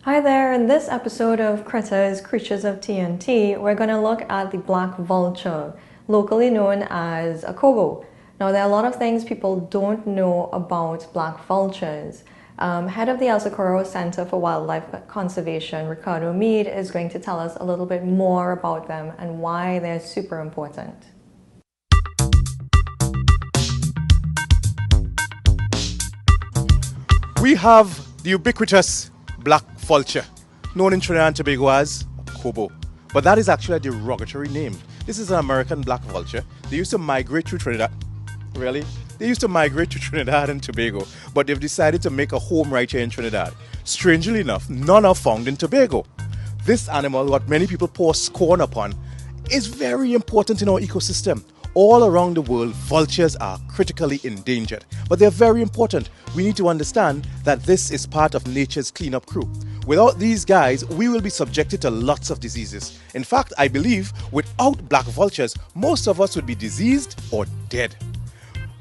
Hi there, in this episode of Critters, Creatures of TNT, we're going to look at the black vulture, locally known as a corbeau. Now, there are a lot of things people don't know about black vultures. Head of the El Socorro Center for Wildlife Conservation, Ricardo Mead, is going to tell us a little bit more about them and why they're super important. We have the ubiquitous black vulture, known in Trinidad and Tobago as Corbeaux. But that is actually a derogatory name. This is an American black vulture. They used to migrate through Trinidad. Really? They used to migrate to Trinidad and Tobago, but they've decided to make a home right here in Trinidad. Strangely enough, none are found in Tobago. This animal, what many people pour scorn upon, is very important in our ecosystem. All around the world, vultures are critically endangered, but they're very important. We need to understand that this is part of nature's cleanup crew. Without these guys, we will be subjected to lots of diseases. In fact, I believe without black vultures, most of us would be diseased or dead.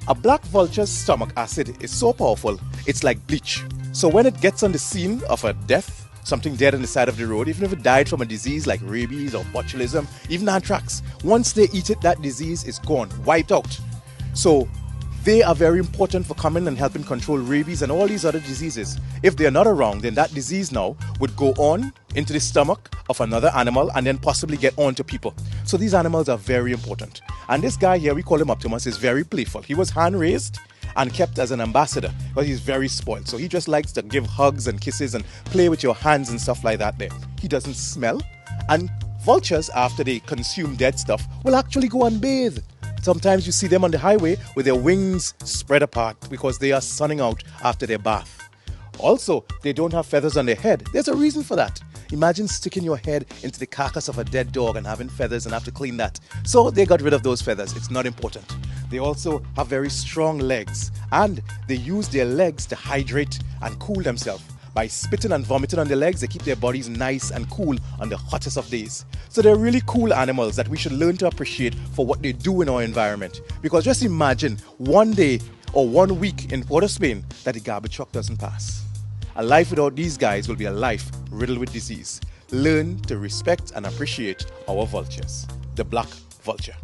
A black vulture's stomach acid is so powerful, it's like bleach. So when it gets on the scene of a death, something dead on the side of the road, even if it died from a disease like rabies or botulism, even anthrax, once they eat it, that disease is gone, wiped out. So they are very important for coming and helping control rabies and all these other diseases. If they are not around, then that disease now would go on into the stomach of another animal and then possibly get on to people. So these animals are very important. And this guy here, we call him Optimus, is very playful. He was hand-raised and kept as an ambassador, but he's very spoiled. So he just likes to give hugs and kisses and play with your hands and stuff like that there. He doesn't smell. And vultures, after they consume dead stuff, will actually go and bathe. Sometimes you see them on the highway with their wings spread apart because they are sunning out after their bath. Also, they don't have feathers on their head. There's a reason for that. Imagine sticking your head into the carcass of a dead dog and having feathers and have to clean that. So they got rid of those feathers. It's not important. They also have very strong legs, and they use their legs to hydrate and cool themselves. By spitting and vomiting on their legs, they keep their bodies nice and cool on the hottest of days. So they're really cool animals that we should learn to appreciate for what they do in our environment. Because just imagine one day or 1 week in Port of Spain that the garbage truck doesn't pass. A life without these guys will be a life riddled with disease. Learn to respect and appreciate our vultures. The black vulture.